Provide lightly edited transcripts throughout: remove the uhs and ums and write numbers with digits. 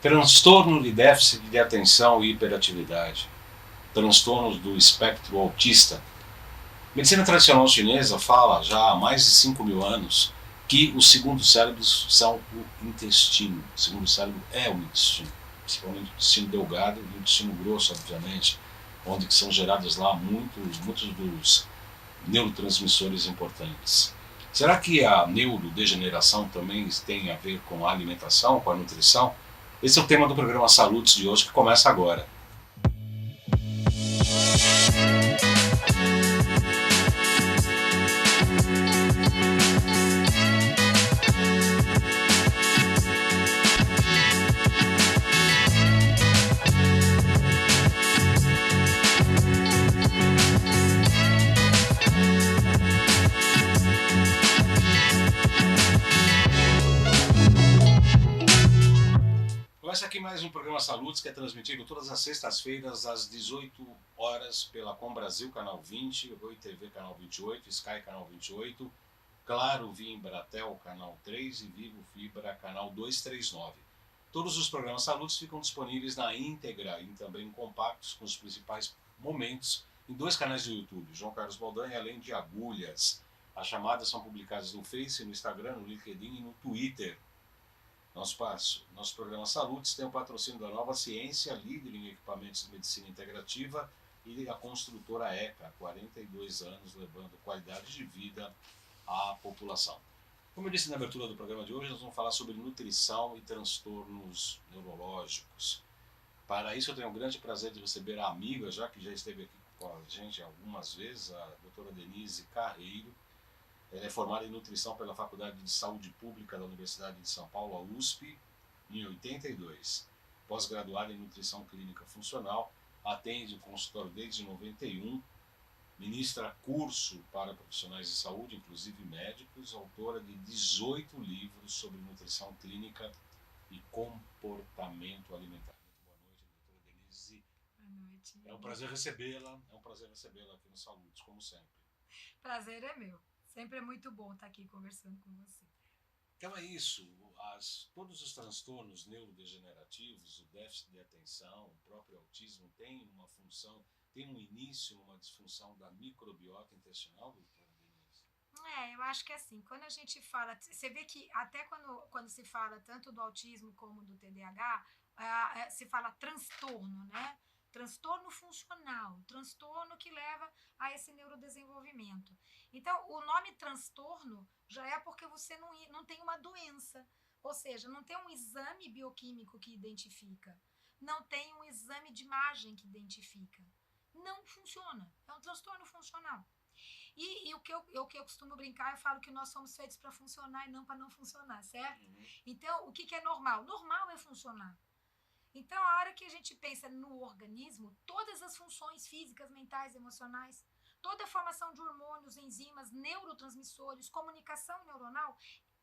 Transtorno de déficit de atenção e hiperatividade. Transtornos do espectro autista. A medicina tradicional chinesa fala já há mais de 5.000 anos que os segundos cérebros são o intestino. O segundo cérebro é o intestino, principalmente o intestino delgado e o intestino grosso, obviamente, onde são gerados lá muitos dos neurotransmissores importantes. Será que a neurodegeneração também tem a ver com a alimentação, com a nutrição? Esse é o tema do programa Saludes de hoje, que começa agora. Começa aqui mais um programa Saludes, que é transmitido todas as sextas-feiras às 18 horas pela Com Brasil, canal 20, Oi TV, canal 28, Sky, canal 28, Claro, via Embratel, canal 3 e Vivo Fibra, canal 239. Todos os programas Saludes ficam disponíveis na íntegra e também compactos com os principais momentos em 2 canais do YouTube, João Carlos Baldan, além de agulhas. As chamadas são publicadas no Face, no Instagram, no LinkedIn e no Twitter. Nosso programa Saludes tem o patrocínio da Nova Ciência, líder em equipamentos de medicina integrativa, e a construtora ECA, há 42 anos, levando qualidade de vida à população. Como eu disse na abertura do programa de hoje, nós vamos falar sobre nutrição e transtornos neurológicos. Para isso eu tenho o grande prazer de receber a amiga, já que já esteve aqui com a gente algumas vezes, a doutora Denise Carreiro. Ela é formada em nutrição pela Faculdade de Saúde Pública da Universidade de São Paulo, a USP, em 82. Pós-graduada em nutrição clínica funcional, atende o consultório desde 91, ministra curso para profissionais de saúde, inclusive médicos, autora de 18 livros sobre nutrição clínica e comportamento alimentar. Muito boa noite, doutora Denise. Boa noite. É um prazer recebê-la aqui no Saludes, como sempre. Prazer é meu. Sempre é muito bom estar aqui conversando com você. Então é isso, todos os transtornos neurodegenerativos, o déficit de atenção, o próprio autismo tem uma função, tem um início numa disfunção da microbiota intestinal, doutora Denise? Eu acho que assim, quando a gente fala, você vê que até quando se fala tanto do autismo como do TDAH, se fala transtorno, né? Transtorno funcional, transtorno que leva a esse neurodesenvolvimento. Então, o nome transtorno já é porque você não tem uma doença, ou seja, não tem um exame bioquímico que identifica, não tem um exame de imagem que identifica. Não funciona, é um transtorno funcional. E o que eu costumo brincar, eu falo que nós somos feitos para funcionar e não para não funcionar, certo? Uhum. Então, o que é normal? Normal é funcionar. Então, a hora que a gente pensa no organismo, todas as funções físicas, mentais, emocionais, toda a formação de hormônios, enzimas, neurotransmissores, comunicação neuronal,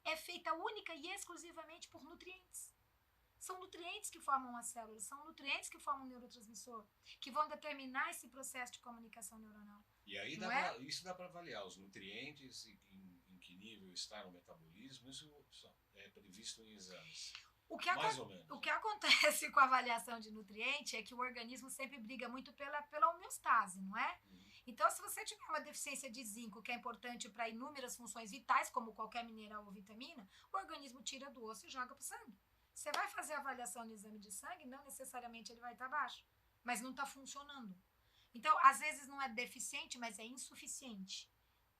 é feita única e exclusivamente por nutrientes. São nutrientes que formam as células, são nutrientes que formam o neurotransmissor, que vão determinar esse processo de comunicação neuronal. E aí isso dá para avaliar os nutrientes, em que nível está no metabolismo, isso é previsto em exames. Mais ou menos. O que acontece com a avaliação de nutriente é que o organismo sempre briga muito pela homeostase, não é? Então, se você tiver uma deficiência de zinco, que é importante para inúmeras funções vitais, como qualquer mineral ou vitamina, o organismo tira do osso e joga para o sangue. Você vai fazer a avaliação no exame de sangue, não necessariamente ele vai estar baixo, mas não está funcionando. Então, às vezes não é deficiente, mas é insuficiente,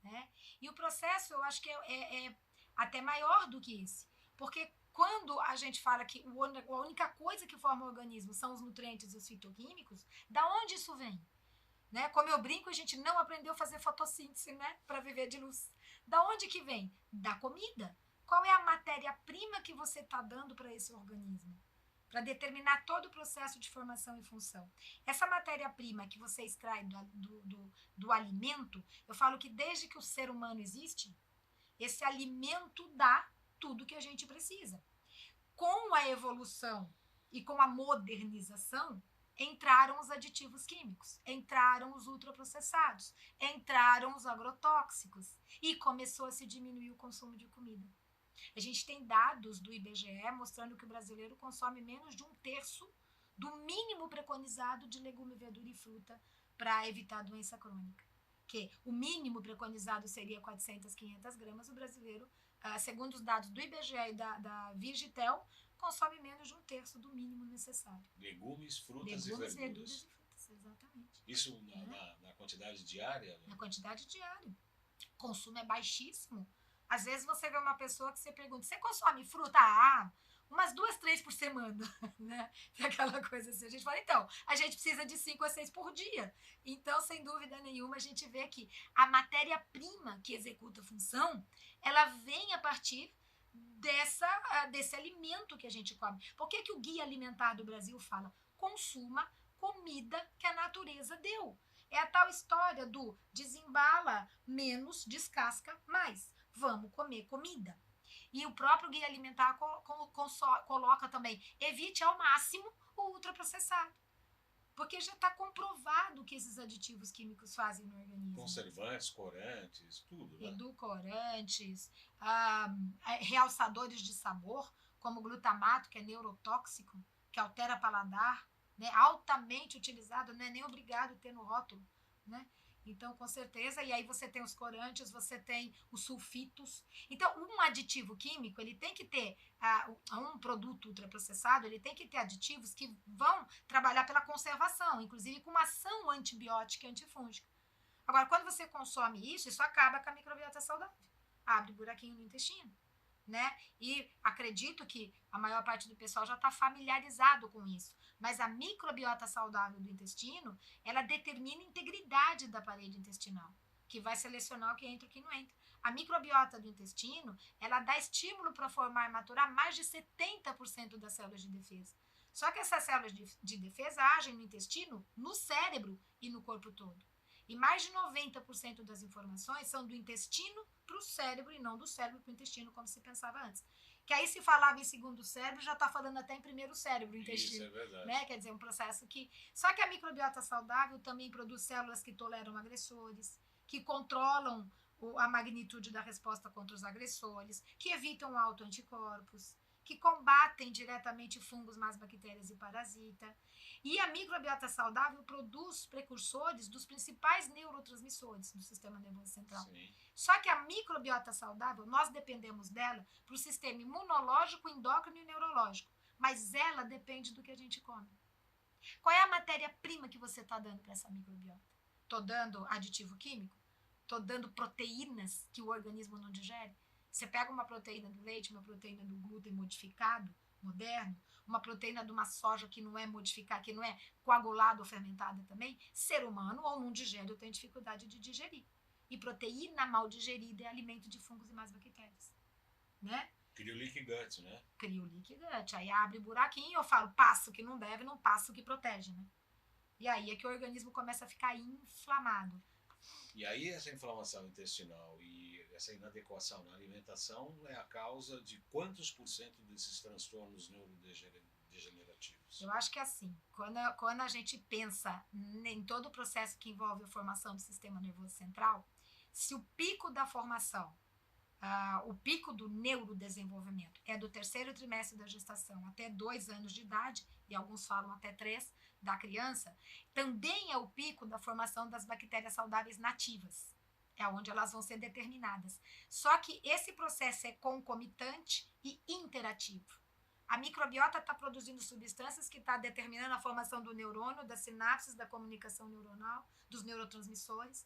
né? E o processo, eu acho que é até maior do que esse, porque quando a gente fala que a única coisa que forma o organismo são os nutrientes e os fitoquímicos, da onde isso vem? Né? Como eu brinco, a gente não aprendeu a fazer fotossíntese, né? Para viver de luz. Da onde que vem? Da comida. Qual é a matéria-prima que você está dando para esse organismo? Para determinar todo o processo de formação e função. Essa matéria-prima que você extrai do alimento, eu falo que desde que o ser humano existe, esse alimento dá tudo que a gente precisa. Com a evolução e com a modernização, entraram os aditivos químicos, entraram os ultraprocessados, entraram os agrotóxicos e começou a se diminuir o consumo de comida. A gente tem dados do IBGE mostrando que o brasileiro consome menos de 1/3 do mínimo preconizado de legume, verdura e fruta para evitar doença crônica. Que o mínimo preconizado seria 400, 500 gramas, o brasileiro, segundo os dados do IBGE e da Vigitel, consome menos de 1/3 do mínimo necessário. Legumes, frutas Legumes, e verduras verduras. e frutas, exatamente. Isso na quantidade diária? Né? Na quantidade diária. O consumo é baixíssimo. Às vezes você vê uma pessoa que você pergunta, você consome fruta? Umas 2, 3 por semana, né? Aquela coisa assim. A gente fala, então, a gente precisa de 5 a 6 por dia. Então, sem dúvida nenhuma, a gente vê que a matéria-prima que executa a função, ela vem a partir desse alimento que a gente come. Por que o Guia Alimentar do Brasil fala? Consuma comida que a natureza deu. É a tal história do desembala menos, descasca mais. Vamos comer comida. E o próprio Guia Alimentar coloca também, evite ao máximo o ultraprocessado. Porque já está comprovado que esses aditivos químicos fazem no organismo. Conservantes, corantes, tudo, né? Edulcorantes, realçadores de sabor, como o glutamato, que é neurotóxico, que altera paladar, né? Altamente utilizado, não é nem obrigado a ter no rótulo, né? Então, com certeza, e aí você tem os corantes, você tem os sulfitos. Então, um aditivo químico, ele tem que ter, um produto ultraprocessado, ele tem que ter aditivos que vão trabalhar pela conservação, inclusive com uma ação antibiótica e antifúngica. Agora, quando você consome isso acaba com a microbiota saudável. Abre buraquinho no intestino, né? E acredito que a maior parte do pessoal já está familiarizado com isso. Mas a microbiota saudável do intestino, ela determina a integridade da parede intestinal, que vai selecionar o que entra e o que não entra. A microbiota do intestino, ela dá estímulo para formar e maturar mais de 70% das células de defesa. Só que essas células de defesa agem no intestino, no cérebro e no corpo todo. E mais de 90% das informações são do intestino para o cérebro e não do cérebro para o intestino, como se pensava antes. Que aí se falava em segundo cérebro, já está falando até em primeiro cérebro, o intestino. Isso é verdade. Né? Quer dizer, um processo que... Só que a microbiota saudável também produz células que toleram agressores, que controlam a magnitude da resposta contra os agressores, que evitam autoanticorpos, que combatem diretamente fungos, más bactérias e parasita. E a microbiota saudável produz precursores dos principais neurotransmissores do sistema nervoso central. Sim. Só que a microbiota saudável, nós dependemos dela para o sistema imunológico, endócrino e neurológico. Mas ela depende do que a gente come. Qual é a matéria-prima que você está dando para essa microbiota? Estou dando aditivo químico? Estou dando proteínas que o organismo não digere? Você pega uma proteína do leite, uma proteína do glúten modificado, moderno, uma proteína de uma soja que não é modificada, que não é coagulada ou fermentada também, ser humano ou não digere ou tem dificuldade de digerir. E proteína mal digerida é alimento de fungos e más bactérias, né? Cria o leaky gut, né? Cria o leaky gut, aí abre buraquinho, eu falo, passa o que não deve, não passa o que protege, né? E aí é que o organismo começa a ficar inflamado. E aí essa inflamação intestinal e essa inadequação na alimentação é a causa de quantos por cento desses transtornos neurodegenerativos? Eu acho que é assim, quando a gente pensa em todo o processo que envolve a formação do sistema nervoso central, se o pico da formação, o pico do neurodesenvolvimento é do terceiro trimestre da gestação até 2 anos de idade, e alguns falam até 3, da criança, também é o pico da formação das bactérias saudáveis nativas. É onde elas vão ser determinadas. Só que esse processo é concomitante e interativo. A microbiota está produzindo substâncias que está determinando a formação do neurônio, das sinapses, da comunicação neuronal, dos neurotransmissores.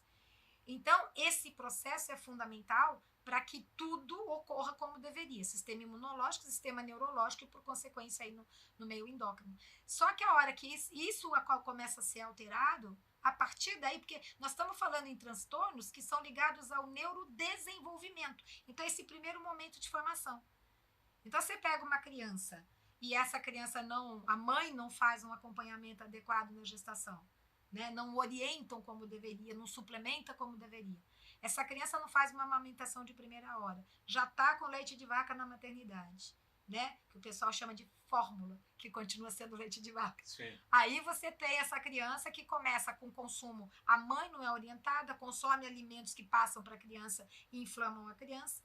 Então, esse processo é fundamental para que tudo ocorra como deveria. Sistema imunológico, sistema neurológico e, por consequência, aí no meio endócrino. Só que a hora que isso começa a ser alterado, a partir daí, porque nós estamos falando em transtornos que são ligados ao neurodesenvolvimento. Então, esse primeiro momento de formação. Então, você pega uma criança e essa criança a mãe não faz um acompanhamento adequado na gestação, né? Não orientam como deveria, não suplementa como deveria. Essa criança não faz uma amamentação de primeira hora, já está com leite de vaca na maternidade, né? Que o pessoal chama de fórmula, que continua sendo leite de vaca. Sim. Aí você tem essa criança que começa com consumo, a mãe não é orientada, consome alimentos que passam para a criança e inflamam a criança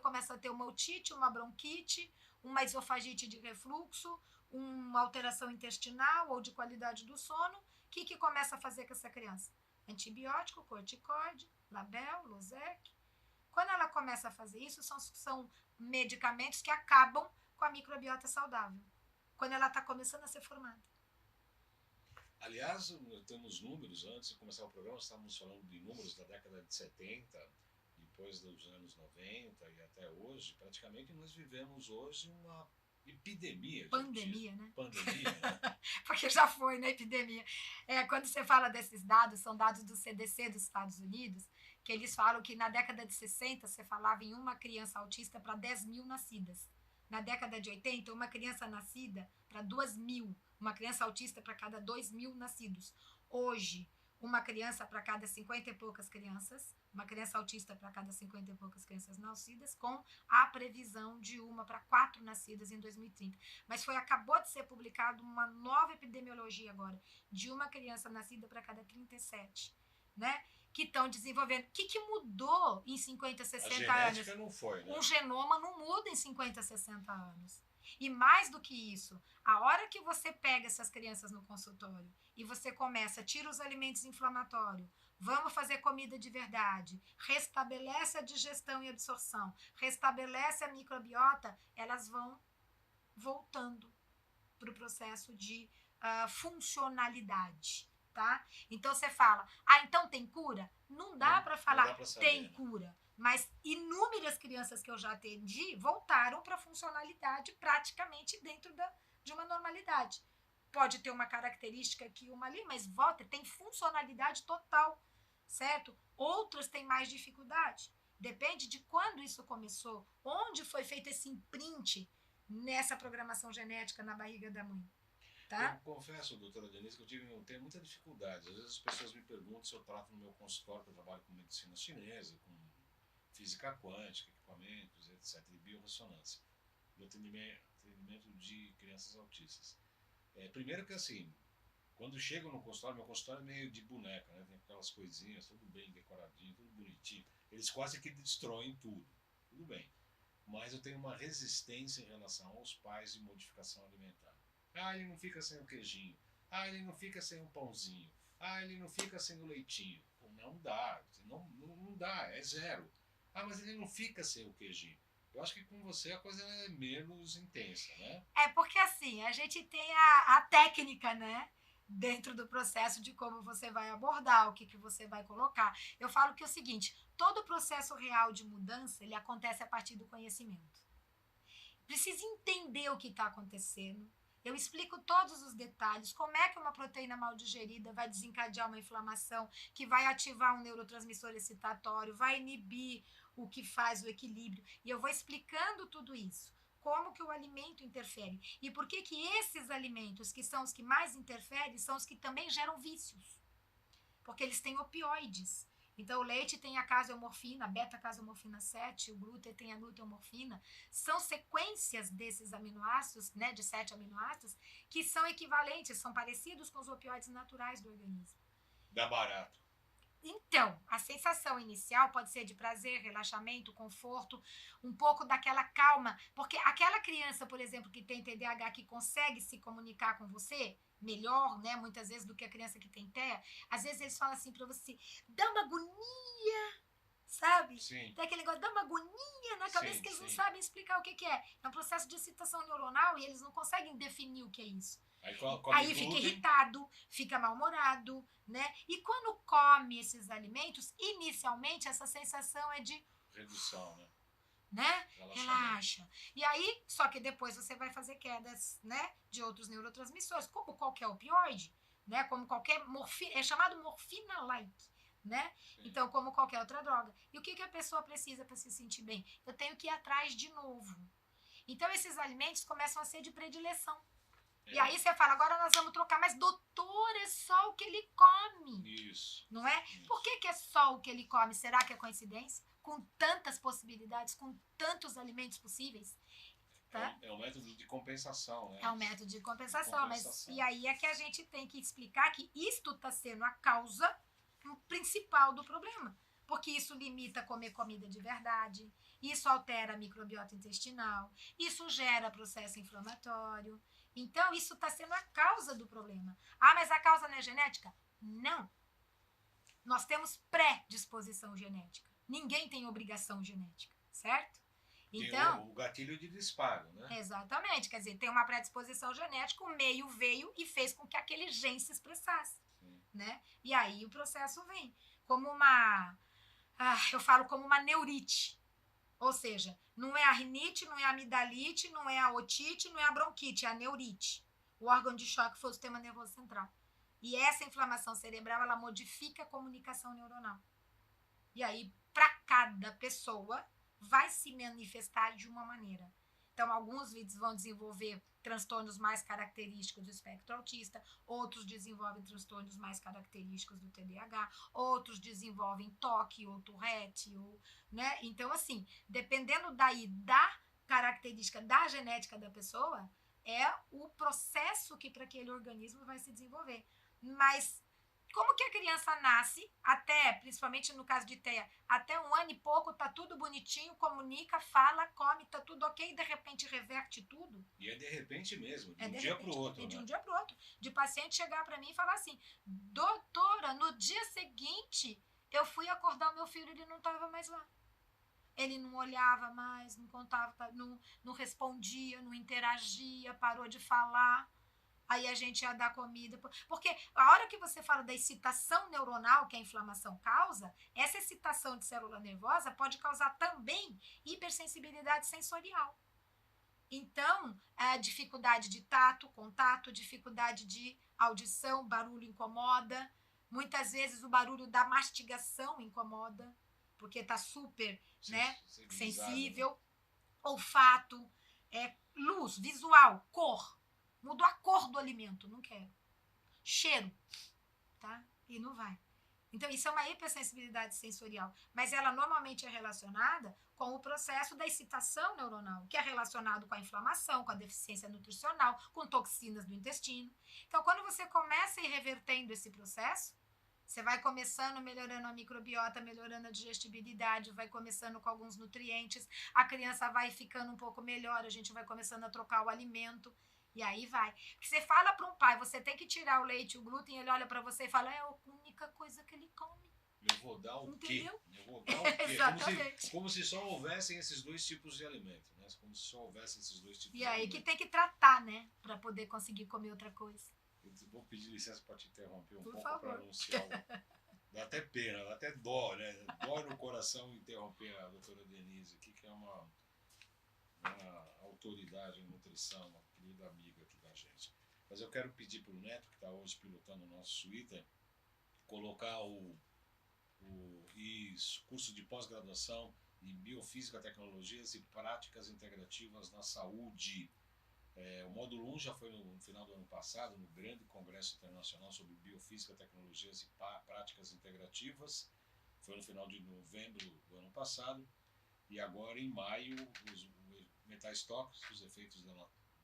começa a ter uma otite, uma bronquite, uma esofagite de refluxo, uma alteração intestinal ou de qualidade do sono. O que começa a fazer com essa criança? Antibiótico, corticoide, Label, Losec. Quando ela começa a fazer isso, são medicamentos que acabam com a microbiota saudável, quando ela está começando a ser formada. Aliás, temos números, antes de começar o programa, estávamos falando de números da década de 70, depois dos anos 90 e até hoje, praticamente nós vivemos hoje uma epidemia. Pandemia, né? Pandemia, né? Porque já foi, né, epidemia. Quando você fala desses dados, são dados do CDC dos Estados Unidos, que eles falam que na década de 60 você falava em uma criança autista para 10 mil nascidas. Na década de 80, uma criança nascida para 2 mil. Uma criança autista para cada 2 mil nascidos. Hoje, uma criança para cada 50 e poucas crianças, uma criança autista para cada 50 e poucas crianças nascidas, com a previsão de uma para 4 nascidas em 2030. Mas acabou de ser publicado uma nova epidemiologia agora, de uma criança nascida para cada 37, né? Que estão desenvolvendo. O que mudou em 50, 60 anos? A genética não foi, né? Um genoma não muda em 50, 60 anos. E mais do que isso, a hora que você pega essas crianças no consultório e você começa, tira os alimentos inflamatórios, vamos fazer comida de verdade, restabelece a digestão e absorção, restabelece a microbiota, elas vão voltando para o processo de funcionalidade. Tá? Então você fala, então tem cura? Não dá para falar tem cura. Mas inúmeras crianças que eu já atendi voltaram para a funcionalidade praticamente dentro de uma normalidade. Pode ter uma característica aqui, uma ali, mas volta, tem funcionalidade total, certo? Outras têm mais dificuldade. Depende de quando isso começou, onde foi feito esse imprint nessa programação genética na barriga da mãe. Tá? Eu confesso, doutora Denise, que eu tenho muita dificuldade. Às vezes as pessoas me perguntam se eu trato no meu consultório, que eu trabalho com medicina chinesa, com física quântica, equipamentos, etc., e biorressonância, do atendimento de crianças autistas. Primeiro que assim, quando chegam no consultório, meu consultório é meio de boneca, né? Tem aquelas coisinhas, tudo bem decoradinho, tudo bonitinho. Eles quase que destroem tudo, tudo bem. Mas eu tenho uma resistência em relação aos pais de modificação alimentar. Ele não fica sem o queijinho. Ele não fica sem o pãozinho. Ele não fica sem o leitinho. Pô, não dá, não dá, é zero. Mas ele não fica sem o queijinho. Eu acho que com você a coisa é menos intensa, né? Porque assim, a gente tem a técnica, né? Dentro do processo de como você vai abordar, o que você vai colocar. Eu falo que é o seguinte, todo processo real de mudança, ele acontece a partir do conhecimento. Precisa entender o que está acontecendo. Eu explico todos os detalhes, como é que uma proteína mal digerida vai desencadear uma inflamação, que vai ativar um neurotransmissor excitatório, vai inibir o que faz o equilíbrio. E eu vou explicando tudo isso. Como que o alimento interfere. E por que esses alimentos, que são os que mais interferem, são os que também geram vícios. Porque eles têm opioides. Então, o leite tem a caseomorfina, a beta-caseomorfina 7, o glúten tem a gluteomorfina. São sequências desses aminoácidos, né, de 7 aminoácidos, que são equivalentes, são parecidos com os opioides naturais do organismo. Dá barato. Então, a sensação inicial pode ser de prazer, relaxamento, conforto, um pouco daquela calma. Porque aquela criança, por exemplo, que tem TDAH, que consegue se comunicar com você melhor, né, muitas vezes, do que a criança que tem TEA, às vezes eles falam assim pra você, dá uma agonia, sabe? Sim. Tem aquele negócio, dá uma agonia na cabeça, que eles não sabem explicar o que é. É um processo de excitação neuronal e eles não conseguem definir o que é isso. Aí fica irritado, fica mal-humorado, né? E quando come esses alimentos, inicialmente essa sensação é de redução, né? Relaxa. E aí, só que depois você vai fazer quedas, né, de outros neurotransmissores, como qualquer opioide, né? Como qualquer morfina, é chamado morfina-like, né? Sim. Então, como qualquer outra droga. E o que a pessoa precisa para se sentir bem? Eu tenho que ir atrás de novo. Então, esses alimentos começam a ser de predileção. E aí você fala, agora nós vamos trocar, mas doutor, é só o que ele come. Isso. Não é? Isso. Por que é só o que ele come? Será que é coincidência? Com tantas possibilidades, com tantos alimentos possíveis? Tá? É um método de compensação, né? É um método de compensação, mas e aí é que a gente tem que explicar que isto está sendo a causa principal do problema. Porque isso limita comer comida de verdade, isso altera a microbiota intestinal, isso gera processo inflamatório. Então, isso está sendo a causa do problema. Ah, mas a causa não é genética? Não. Nós temos predisposição genética. Ninguém tem obrigação genética, certo? Então, tem o gatilho de disparo, né? Exatamente. Quer dizer, tem uma predisposição genética, o meio veio e fez com que aquele gene se expressasse. Né? E aí o processo vem. Como uma... eu falo como uma neurite. Ou seja, não é a rinite, não é a amidalite, não é a otite, não é a bronquite, é a neurite. O órgão de choque foi o sistema nervoso central. E essa inflamação cerebral, ela modifica a comunicação neuronal. E aí, para cada pessoa, vai se manifestar de uma maneira. Então, alguns vídeos vão desenvolver transtornos mais característicos do espectro autista, outros desenvolvem transtornos mais característicos do TDAH, outros desenvolvem TOC ou Tourette, né? Então, assim, dependendo daí da característica da genética da pessoa, é o processo que para aquele organismo vai se desenvolver. Mas como que a criança nasce, até, principalmente no caso de TEA, até 1 ano e pouco, tá tudo bonitinho, comunica, fala, come, tá tudo ok, e de repente reverte tudo? E é de repente mesmo, de um dia pro outro, né? De um dia pro outro. De paciente chegar para mim e falar assim, doutora, no dia seguinte, eu fui acordar o meu filho e ele não tava mais lá. Ele não olhava mais, não contava, não respondia, não interagia, parou de falar. Aí a gente ia dar comida. Porque a hora que você fala da excitação neuronal que a inflamação causa, essa excitação de célula nervosa pode causar também hipersensibilidade sensorial. Então, a dificuldade de tato, contato, dificuldade de audição, barulho incomoda. Muitas vezes o barulho da mastigação incomoda, porque está super sensível. Olfato, luz, visual, cor. Mudou a cor do alimento, não quero. Cheiro, tá? E não vai. Então, isso é uma hipersensibilidade sensorial, mas ela normalmente é relacionada com o processo da excitação neuronal, que é relacionado com a inflamação, com a deficiência nutricional, com toxinas do intestino. Então, quando você começa a ir revertendo esse processo, você vai começando melhorando a microbiota, melhorando a digestibilidade, vai começando com alguns nutrientes, a criança vai ficando um pouco melhor, a gente vai começando a trocar o alimento. E aí vai. Porque você fala para um pai, você tem que tirar o leite e o glúten, ele olha para você e fala, é a única coisa que ele come. Eu vou dar o quê? Eu vou dar o quê? Exatamente. Como se só houvessem esses dois tipos de alimento, né? Como se só houvessem esses dois tipos de alimento. E aí que tem que tratar, né? Para poder conseguir comer outra coisa. Eu vou pedir licença para te interromper Por pouco para anunciar. Dá até pena, dá até dó, né? Dói no coração interromper a doutora Denise aqui, que é uma autoridade em nutrição, uma querida amiga aqui da gente. Mas eu quero pedir para o Neto, que está hoje pilotando o nosso Twitter, colocar o curso de pós-graduação em Biofísica, Tecnologias e Práticas Integrativas na Saúde. O módulo 1 já foi no final do ano passado, no grande Congresso Internacional sobre Biofísica, Tecnologias e Práticas Integrativas. Foi no final de novembro do ano passado. E agora, em maio, os metais tóxicos, efeitos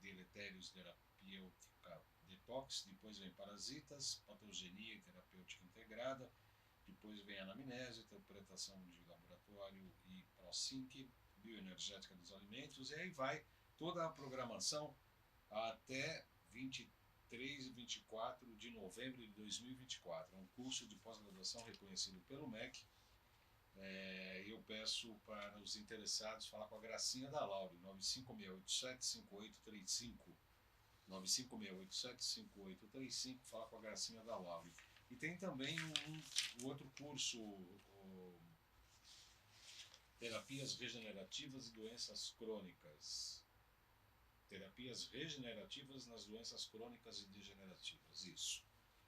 deletérios, terapêutica detox, depois vem parasitas, patogenia e terapêutica integrada, depois vem anamnese, interpretação de laboratório e ProSync, bioenergética dos alimentos, e aí vai toda a programação até 23 e 24 de novembro de 2024. É um curso de pós-graduação reconhecido pelo MEC. Eu peço para os interessados falar com a Gracinha da Laure, 956875835. 956875835, falar com a Gracinha da Laure. E tem também um outro curso, Terapias Regenerativas e Doenças Crônicas. Terapias regenerativas nas doenças crônicas e degenerativas, isso.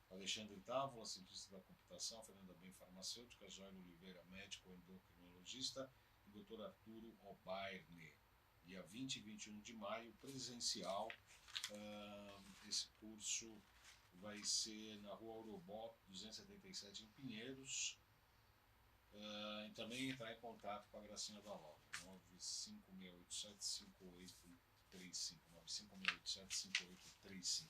Alexandre Távola, cientista da computação, Fernanda Bem, farmacêutica, Joel Oliveira, médico endocrinologista, e Dr. Arturo Obairne. Dia 20 e 21 de maio, presencial. Esse curso vai ser na Rua Orobó, 277, em Pinheiros. E também entrar em contato com a Gracinha da Laura, 956875835. 5835, 956875835.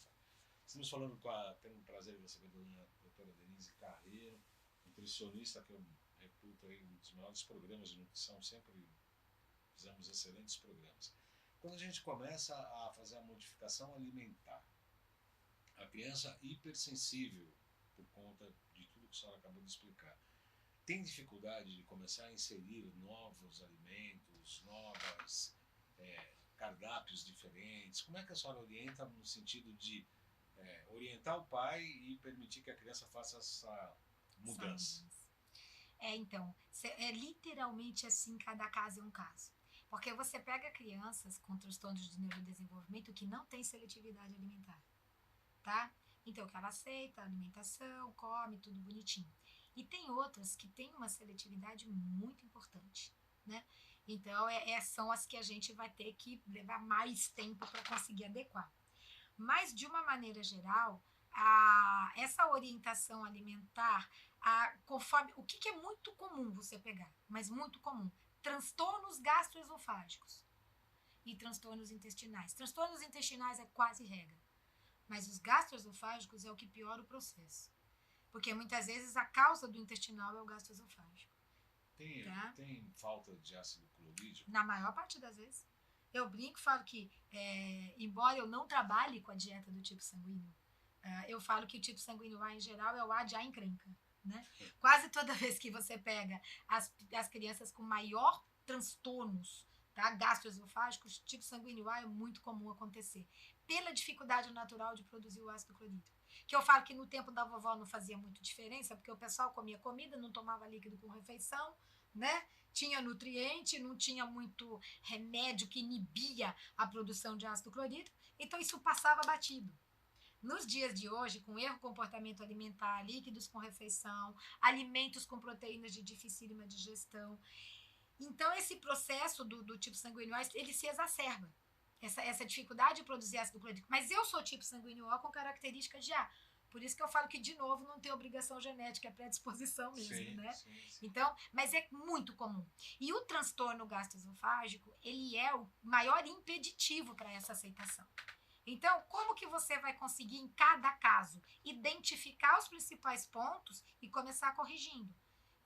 Estamos falando tendo o prazer de receber a doutora Denise Carreiro, nutricionista, que eu reputo aí um dos maiores programas de nutrição, sempre fizemos excelentes programas. Quando a gente começa a fazer a modificação alimentar, a criança hipersensível, por conta de tudo que a senhora acabou de explicar, tem dificuldade de começar a inserir novos alimentos, novos cardápios diferentes? Como é que a senhora orienta no sentido de orientar o pai e permitir que a criança faça essa mudança? Então, é literalmente assim, cada caso é um caso. Porque você pega crianças com transtornos de neurodesenvolvimento que não têm seletividade alimentar, tá? Então, que ela aceita a alimentação, come, tudo bonitinho. E tem outras que têm uma seletividade muito importante, né? Então, são as que a gente vai ter que levar mais tempo para conseguir adequar. Mas, de uma maneira geral, essa orientação alimentar, conforme o que é muito comum você pegar, mas muito comum, transtornos gastroesofágicos e transtornos intestinais. Transtornos intestinais é quase regra, mas os gastroesofágicos é o que piora o processo. Porque muitas vezes a causa do intestinal é o gastroesofágico. Tem falta de ácido clorídrico? Na maior parte das vezes. Eu brinco e falo que, embora eu não trabalhe com a dieta do tipo sanguíneo, eu falo que o tipo sanguíneo A em geral é o A de A encrenca. Né? Quase toda vez que você pega as crianças com maior transtornos, tá, gastroesofágicos, tipo sanguíneo A é muito comum acontecer, pela dificuldade natural de produzir o ácido clorídrico. Que eu falo que no tempo da vovó não fazia muito diferença, porque o pessoal comia comida, não tomava líquido com refeição, né? Tinha nutriente, não tinha muito remédio que inibia a produção de ácido clorídrico, então isso passava batido. Nos dias de hoje, com erro comportamento alimentar, líquidos com refeição, alimentos com proteínas de dificílima digestão. Então, esse processo do tipo sanguíneo A, ele se exacerba. Essa dificuldade de produzir ácido clorídrico. Mas eu sou tipo sanguíneo A com características de A. Por isso que eu falo que, de novo, não tem obrigação genética, é predisposição mesmo, sim, né? Sim. Então, mas é muito comum. E o transtorno gastroesofágico, ele é o maior impeditivo para essa aceitação. Então, como que você vai conseguir, em cada caso, identificar os principais pontos e começar corrigindo?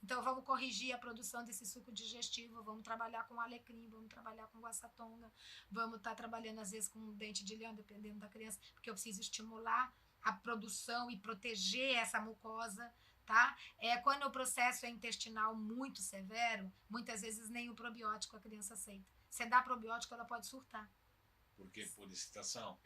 Então, vamos corrigir a produção desse suco digestivo, vamos trabalhar com alecrim, vamos trabalhar com guaçatonga, vamos estar trabalhando, às vezes, com dente de leão, dependendo da criança, porque eu preciso estimular a produção e proteger essa mucosa, tá? Quando o processo é intestinal muito severo, muitas vezes nem o probiótico a criança aceita. Se dá probiótico, ela pode surtar. Por quê? Por excitação?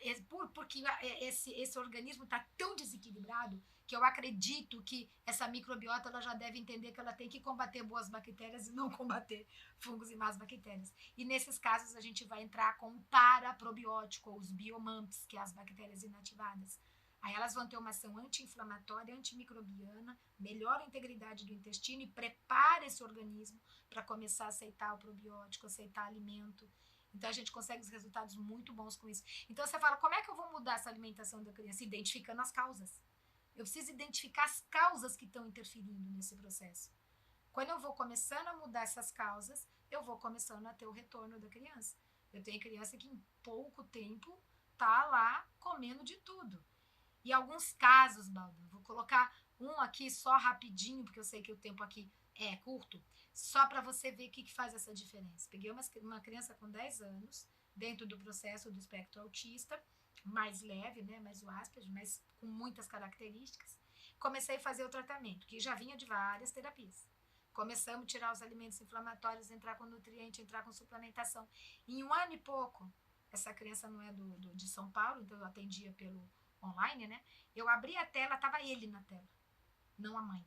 Porque esse organismo está tão desequilibrado que eu acredito que essa microbiota ela já deve entender que ela tem que combater boas bactérias e não combater fungos e más bactérias. E nesses casos a gente vai entrar com o paraprobiótico, ou os biomamps, que é as bactérias inativadas. Aí elas vão ter uma ação anti-inflamatória, antimicrobiana, melhora a integridade do intestino e prepara esse organismo para começar a aceitar o probiótico, aceitar alimento. Então, a gente consegue os resultados muito bons com isso. Então, você fala, como é que eu vou mudar essa alimentação da criança? Identificando as causas. Eu preciso identificar as causas que estão interferindo nesse processo. Quando eu vou começando a mudar essas causas, eu vou começando a ter o retorno da criança. Eu tenho criança que em pouco tempo tá lá comendo de tudo. E alguns casos, Baldo, vou colocar um aqui só rapidinho, porque eu sei que o tempo aqui é curto, só para você ver o que faz essa diferença. Peguei uma criança com 10 anos, dentro do processo do espectro autista, mais leve, né, mais o Asperger, mas com muitas características. Comecei a fazer o tratamento, que já vinha de várias terapias. Começamos a tirar os alimentos inflamatórios, entrar com nutriente, entrar com suplementação. Em 1 ano e pouco, essa criança não é de São Paulo, então eu atendia pelo online, né? Eu abri a tela, tava ele na tela, não a mãe.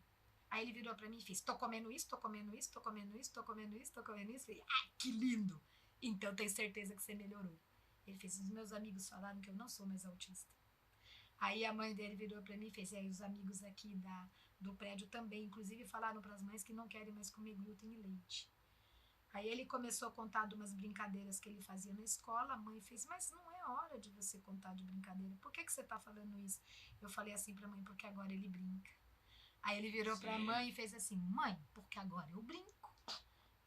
Aí ele virou pra mim e fez, tô comendo isso, tô comendo isso, tô comendo isso, tô comendo isso, tô comendo isso. Falei, ai, que lindo! Então, tenho certeza que você melhorou. Ele fez, os meus amigos falaram que eu não sou mais autista. Aí a mãe dele virou pra mim e fez, e aí os amigos aqui do prédio também, inclusive falaram pras mães que não querem mais comer glúten e leite. Aí ele começou a contar de umas brincadeiras que ele fazia na escola, a mãe fez, mas não é hora de você contar de brincadeira, por que você tá falando isso? Eu falei assim pra mãe, porque agora ele brinca. Aí ele virou para a mãe e fez assim, mãe, porque agora eu brinco.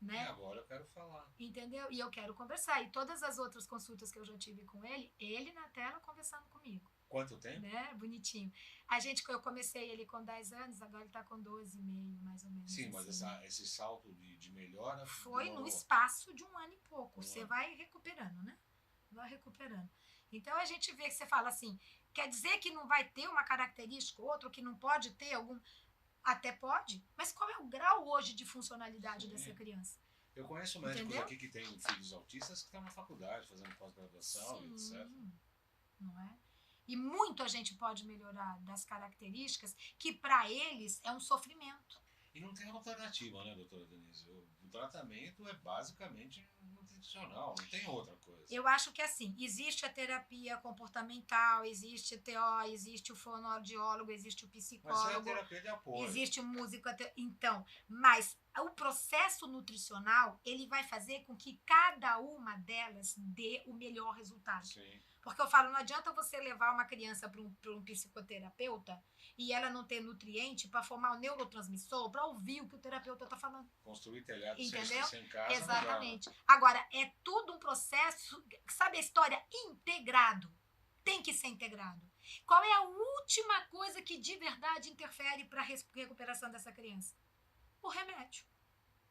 né? E agora eu quero falar. Entendeu? E eu quero conversar. E todas as outras consultas que eu já tive com ele na tela conversando comigo. Quanto tempo? Né? Bonitinho. Eu comecei ele com 10 anos, agora ele está com 12 e meio, mais ou menos. Sim, assim. mas esse salto de melhora... Foi no espaço de 1 ano e pouco. Você vai recuperando, né? Vai recuperando. Então, a gente vê que você fala assim, quer dizer que não vai ter uma característica ou outra, que não pode ter algum... Até pode, mas qual é o grau hoje de funcionalidade dessa criança? Eu conheço médicos aqui que têm filhos autistas que estão na faculdade, fazendo pós-graduação e etc. Não é? E muito a gente pode melhorar das características que para eles é um sofrimento. E não tem alternativa, né, doutora Denise? O tratamento é basicamente nutricional, não tem outra coisa. Eu acho que assim, existe a terapia comportamental, existe o TO, existe o fonoaudiólogo, existe o psicólogo. Mas é a terapia de apoio. Existe o músico, então, mas o processo nutricional, ele vai fazer com que cada uma delas dê o melhor resultado. Sim. Porque eu falo, não adianta você levar uma criança para um psicoterapeuta e ela não ter nutriente para formar o neurotransmissor, para ouvir o que o terapeuta está falando. Construir telhado sem casa. Exatamente. Agora, é tudo um processo, sabe a história? Integrado. Tem que ser integrado. Qual é a última coisa que de verdade interfere para a recuperação dessa criança? O remédio.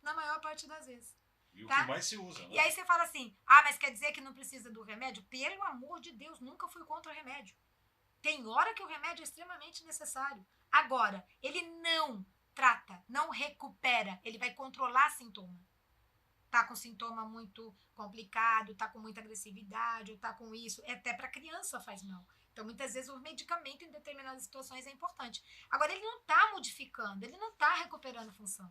Na maior parte das vezes. E o que mais se usa, né? E aí você fala assim, mas quer dizer que não precisa do remédio? Pelo amor de Deus, nunca fui contra o remédio. Tem hora que o remédio é extremamente necessário. Agora, ele não trata, não recupera, ele vai controlar sintoma. Tá com sintoma muito complicado, tá com muita agressividade, ou tá com isso, até para criança faz mal. Então, muitas vezes, o medicamento em determinadas situações é importante. Agora, ele não tá modificando, ele não tá recuperando função.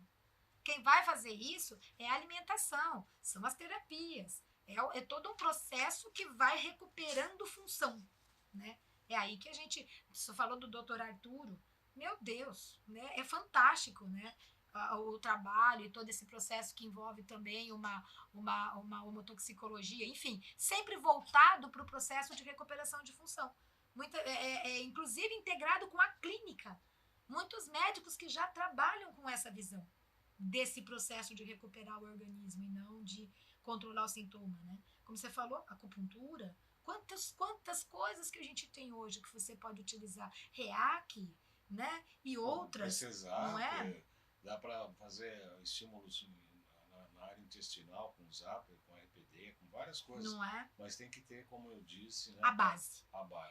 Quem vai fazer isso é a alimentação, são as terapias. É todo um processo que vai recuperando função, né? É aí que a gente... Você falou do Dr. Arturo, meu Deus, né? É fantástico, né? O trabalho e todo esse processo que envolve também uma homotoxicologia, enfim, sempre voltado para o processo de recuperação de função. Inclusive integrado com a clínica. Muitos médicos que já trabalham com essa visão desse processo de recuperar o organismo e não de controlar o sintoma, né? Como você falou, acupuntura, quantas coisas que a gente tem hoje que você pode utilizar, reiki, né? E outras, não é? Dá para fazer estímulos na área intestinal com ZAP, com RPD, com várias coisas. Não é? Mas tem que ter, como eu disse, né, a base.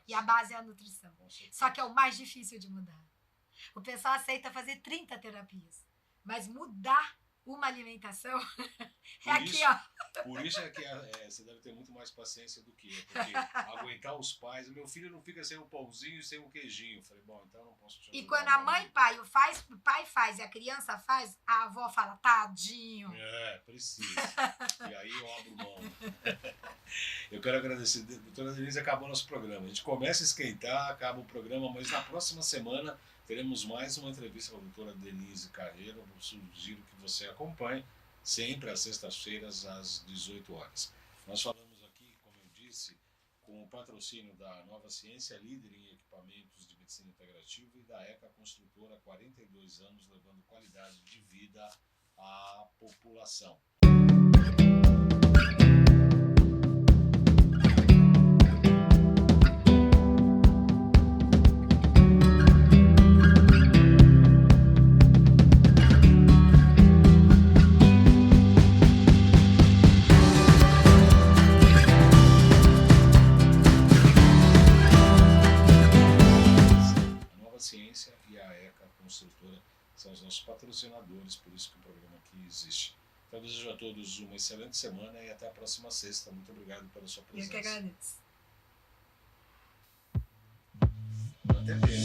E a base é a nutrição. Só que é o mais difícil de mudar. O pessoal aceita fazer 30 terapias. Mas mudar uma alimentação Por isso é que você deve ter muito mais paciência do que eu, porque aguentar os pais, o meu filho não fica sem o pãozinho e sem o queijinho. Eu falei, bom, então eu não posso te ajudar. E quando a mãe e o pai faz e a criança faz, a avó fala, tadinho. Precisa. E aí eu abro mão. Eu quero agradecer. Doutora Denise, acabou nosso programa. A gente começa a esquentar, acaba o programa, mas na próxima semana teremos mais uma entrevista com a doutora Denise Carreiro. Eu sugiro que você acompanhe, sempre às sextas-feiras, às 18 horas. Nós falamos aqui, como eu disse, com o patrocínio da Nova Ciência, líder em equipamentos de medicina integrativa, e da ECA Construtora, 42 anos, levando qualidade de vida à população. São os nossos patrocinadores, por isso que o programa aqui existe. Então, eu desejo a todos uma excelente semana e até a próxima sexta. Muito obrigado pela sua presença. Eu que agradeço. Até bem.